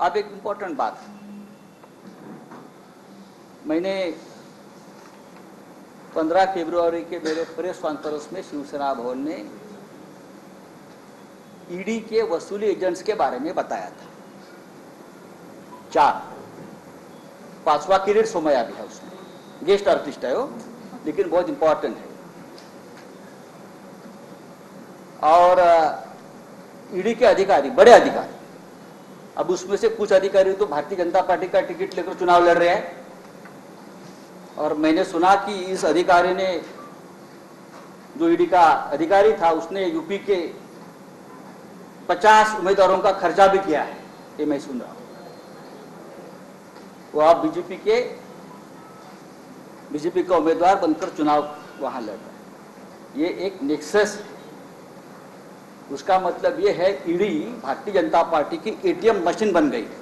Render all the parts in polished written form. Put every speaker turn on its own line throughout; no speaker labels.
अब एक इम्पोर्टेंट बात, मैंने 15 फरवरी के मेरे प्रेस कॉन्फ्रेंस में शिवसेना भवन ने ईडी के वसूली एजेंट्स के बारे में बताया था। 4, 5वां किरीट सोमैया भी है उसमें, गेस्ट आर्टिस्ट है वो, लेकिन बहुत इंपॉर्टेंट है। और ईडी के अधिकारी, बड़े अधिकारी, अब उसमें से कुछ अधिकारी तो भारतीय जनता पार्टी का टिकट लेकर चुनाव लड़ रहे हैं, और मैंने सुना कि इस अधिकारी ने, जो ईडी का अधिकारी था, उसने यूपी के 50 उम्मीदवारों का खर्चा भी किया है, ये मैं सुन रहा हूं। वो आप बीजेपी का उम्मीदवार बनकर चुनाव वहां लड़ रहा है। ये एक नेक्सस है। उसका मतलब ये है ईडी भारतीय जनता पार्टी की एटीएम मशीन बन गई है।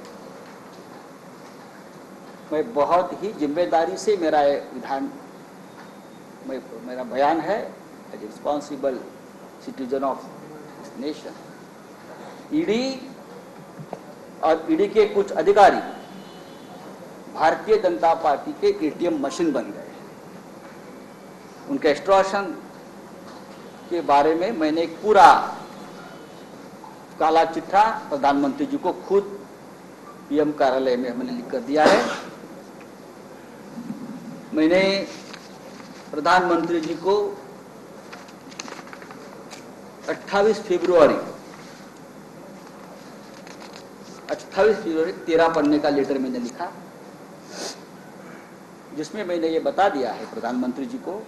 मैं बहुत ही जिम्मेदारी से मेरा बयान है, as responsible citizen of nation. ED और ईडी के कुछ अधिकारी भारतीय जनता पार्टी के एटीएम मशीन बन गए हैं। उनके एक्सट्रॉशन के बारे में मैंने एक पूरा काला चिट्ठा प्रधानमंत्री जी को खुद पीएम कार्यालय में हमने लिख कर दिया है। मैंने प्रधानमंत्री जी को 28 फरवरी 13 पन्ने का लेटर मैंने लिखा, जिसमें मैंने ये बता दिया है प्रधानमंत्री जी को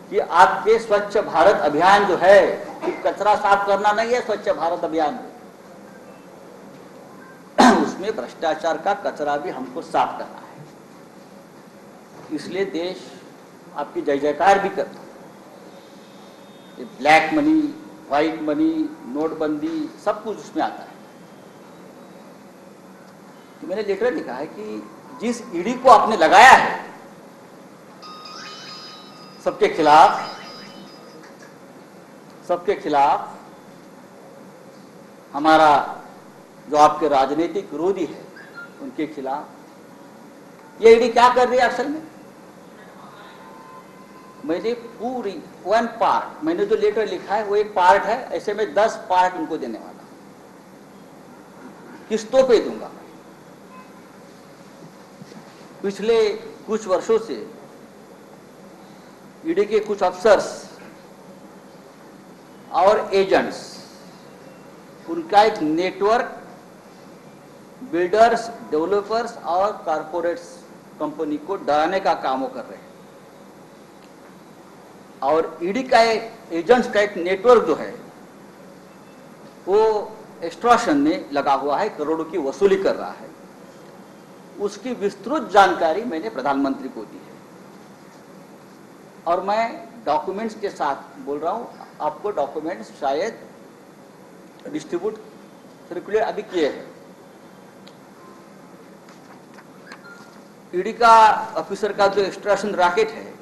कि आपके स्वच्छ भारत अभियान जो है, सिर्फ कचरा साफ करना नहीं है स्वच्छ भारत अभियान, उसमें भ्रष्टाचार का कचरा भी हमको साफ करना है। इसलिए देश आपकी जय जयकार भी करता है। ब्लैक मनी, व्हाइट मनी, नोटबंदी, सब कुछ उसमें आता है। तो मैंने लेटर लिखा है कि जिस ईडी को आपने लगाया है सबके खिलाफ हमारा जो आपके राजनीतिक विरोधी है उनके खिलाफ ये ईडी क्या कर रही है असल में। मैंने पूरी 1 पार्ट, मैंने जो लेटर लिखा है वो एक पार्ट है, ऐसे में 10 पार्ट उनको देने वाला, किस्तों पे दूंगा। पिछले कुछ वर्षों से ईडी के कुछ अफसर्स और एजेंट्स, उनका एक नेटवर्क बिल्डर्स, डेवलपर्स और कारपोरेट्स कंपनी को डराने का काम वो कर रहे हैं। और ईडी का एजेंट्स का एक नेटवर्क जो है वो एक्सट्रॉशन में लगा हुआ है, करोड़ों की वसूली कर रहा है। उसकी विस्तृत जानकारी मैंने प्रधानमंत्री को दी है और मैं डॉक्यूमेंट्स के साथ बोल रहा हूं। आपको डॉक्यूमेंट्स शायद डिस्ट्रीब्यूट सर्कुलेट अभी किए हैं। ईडी का ऑफिसर का जो एक्सट्रैक्शन रैकेट है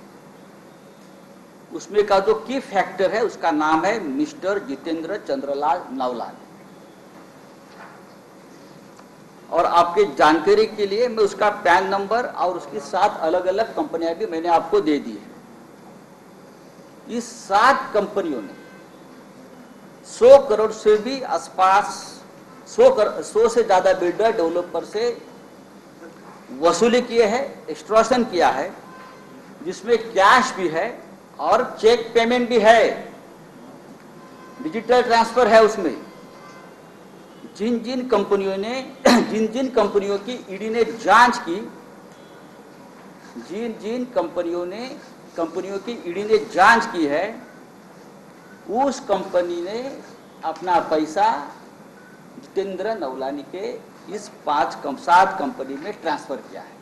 उसमें का जो की फैक्टर है उसका नाम है मिस्टर जितेंद्र चंद्रलाल नवलानी। और आपके जानकारी के लिए मैं उसका पैन नंबर और उसकी 7 अलग अलग कंपनियां भी मैंने आपको दे दी है। इस 7 कंपनियों ने 100 करोड़ से भी आसपास 100 से ज्यादा बिल्डर डेवलपर से वसूली किए हैं, एक्सट्रॉशन किया है, जिसमें कैश भी है और चेक पेमेंट भी है, डिजिटल ट्रांसफर है उसमें। जिन जिन कंपनियों की ईडी ने जांच की, जिन कंपनियों की ईडी ने जांच की है, उस कंपनी ने अपना पैसा जितेंद्र नवलानी के इस 7 कंपनी में ट्रांसफर किया है।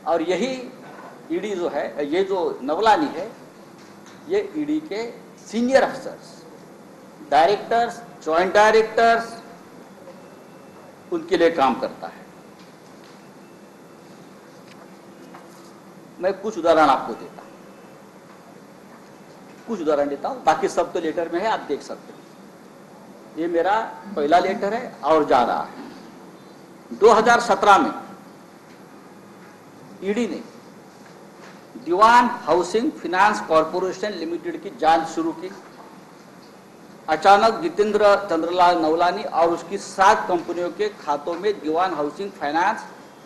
और यही ईडी जो है, ये जो नवलानी है, ये ईडी के senior officers, directors, joint directors, उनके लिए काम करता है। मैं कुछ उदाहरण आपको देता हूं। कुछ उदाहरण देता हूं, बाकी सब तो लेटर में है, आप देख सकते हैं। ये मेरा पहला लेटर है और जा रहा है। 2017 में ईडी ने दीवान हाउसिंग फाइनेंस कॉर्पोरेशन लिमिटेड की जांच शुरू की। अचानक जितेंद्र चंद्रलाल नवलानी और उसकी 7 कंपनियों के खातों में दीवान हाउसिंग फाइनेंस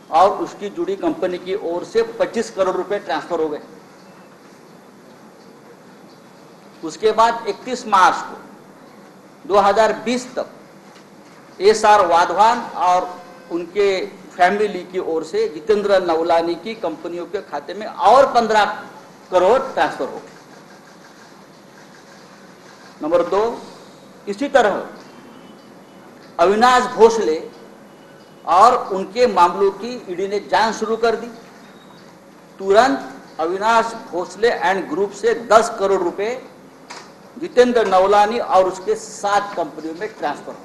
और उसकी जुड़ी कंपनी की ओर से 25 करोड़ रुपए ट्रांसफर हो गए। उसके बाद 31 मार्च को 2020 तक एसआर वाधवान और उनके फैमिली की ओर से जितेंद्र नवलानी की कंपनियों के खाते में और 15 करोड़ ट्रांसफर हो गए। नंबर 2, इसी तरह अविनाश भोसले और उनके मामलों की ईडी ने जांच शुरू कर दी। तुरंत अविनाश भोसले एंड ग्रुप से 10 करोड़ रुपए जितेंद्र नवलानी और उसके 7 कंपनियों में ट्रांसफर हो।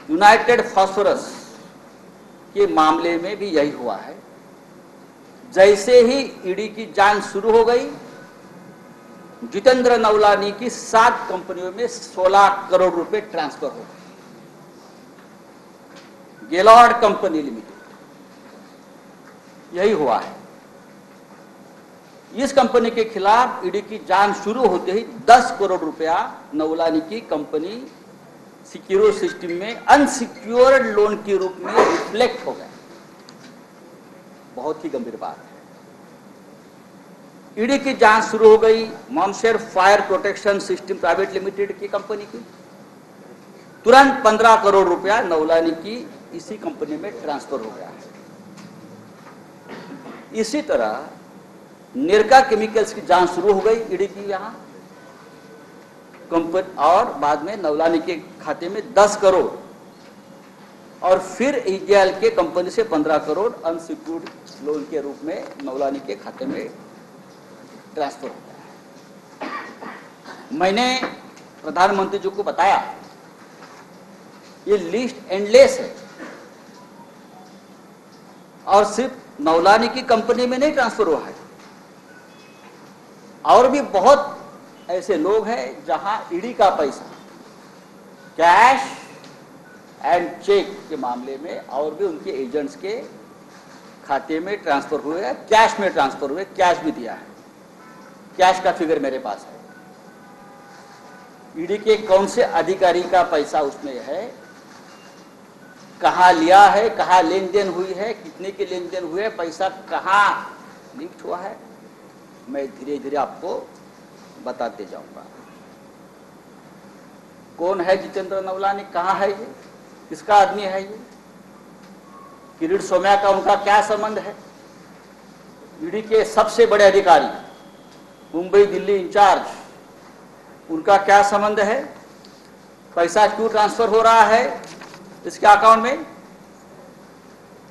यूनाइटेड फास्फोरस के मामले में भी यही हुआ है। जैसे ही ईडी की जांच शुरू हो गई, जितेंद्र नवलानी की 7 कंपनियों में 16 करोड़ रुपए ट्रांसफर हो गए। गेलॉर्ड कंपनी लिमिटेड, यही हुआ है। इस कंपनी के खिलाफ ईडी की जांच शुरू होते ही 10 करोड़ रुपया नवलानी की कंपनी सिक्योर सिस्टम में अनसिक्योर्ड लोन के रूप में रिफ्लेक्ट हो गया। बहुत ही गंभीर बात है। ईडी की जांच शुरू हो गई Monsher fire protection system private limited की कंपनी की। तुरंत 15 करोड़ रुपया नवलानी की इसी कंपनी में ट्रांसफर हो गया है। इसी तरह निरका केमिकल्स की जांच शुरू हो गई ईडी की यहां कंपनी, और बाद में नवलानी के खाते में 10 करोड़ और फिर ईजेएल के कंपनी से 15 करोड़ अनसिक्योर्ड लोन के रूप में नवलानी के खाते में ट्रांसफर हो गया है। मैंने प्रधानमंत्री जी को बताया ये लिस्ट एंडलेस है और सिर्फ नवलानी की कंपनी में नहीं ट्रांसफर हुआ है, और भी बहुत ऐसे लोग हैं जहां ईडी का पैसा कैश एंड चेक के मामले में और भी उनके एजेंट्स के खाते में ट्रांसफर हुए हैं, कैश में ट्रांसफर हुए, कैश भी दिया है। कैश का फिगर मेरे पास है। ईडी के कौन से अधिकारी का पैसा उसमें है, कहां लिया है, कहां लेन देन हुई है, कितने के लेन देन हुए, पैसा कहां लिफ्ट हुआ है, मैं धीरे धीरे आपको बताते जाऊंगा। कौन है जितेंद्र नवलानी, कहां है ये, किसका आदमी है ये, किरीट सोमैया का उनका क्या संबंध है, ईडी के सबसे बड़े अधिकारी मुंबई दिल्ली इंचार्ज उनका क्या संबंध है, पैसा क्यों ट्रांसफर हो रहा है इसके अकाउंट में।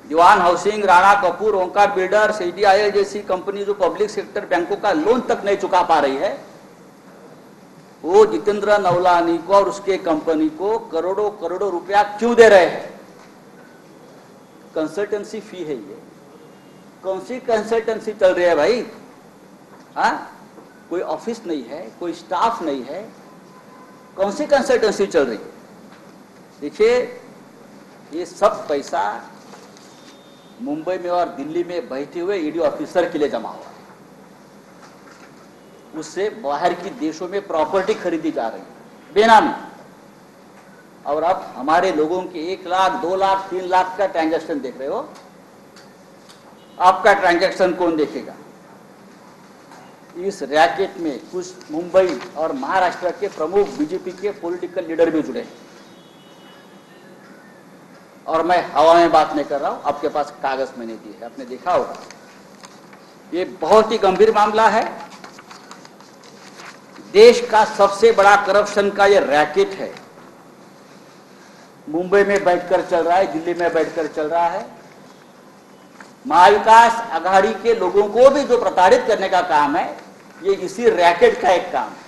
दीवान हाउसिंग, राणा कपूर, ओंकार बिल्डर्स, सीडीआईएल जैसी कंपनी जो पब्लिक सेक्टर बैंकों का लोन तक नहीं चुका पा रही है, वो जितेंद्र नवलानी को और उसके कंपनी को करोड़ों करोड़ों रुपया क्यों दे रहे हैं। कंसल्टेंसी फी है ये। कौन सी कंसल्टेंसी चल रही है भाई? हाँ, कोई ऑफिस नहीं है, कोई स्टाफ नहीं है, कौन सी कंसल्टेंसी चल रही है? देखिए, ये सब पैसा मुंबई में और दिल्ली में बैठे हुए ईडी ऑफिसर के लिए जमा हुआ है। उससे बाहर की देशों में प्रॉपर्टी खरीदी जा रही है बेनामी, और अब हमारे लोगों के 1 लाख 2 लाख 3 लाख का ट्रांजैक्शन देख रहे हो। आपका ट्रांजैक्शन कौन देखेगा? इस रैकेट में कुछ मुंबई और महाराष्ट्र के प्रमुख बीजेपी के पॉलिटिकल लीडर भी जुड़े हैं, और मैं हवा में बात नहीं कर रहा हूं, आपके पास कागज मैंने दिए है, आपने देखा होगा। ये बहुत ही गंभीर मामला है। देश का सबसे बड़ा करप्शन का ये रैकेट है, मुंबई में बैठकर चल रहा है, दिल्ली में बैठकर चल रहा है। महाविकास आघाड़ी के लोगों को भी जो प्रताड़ित करने का काम है, ये इसी रैकेट का एक काम है।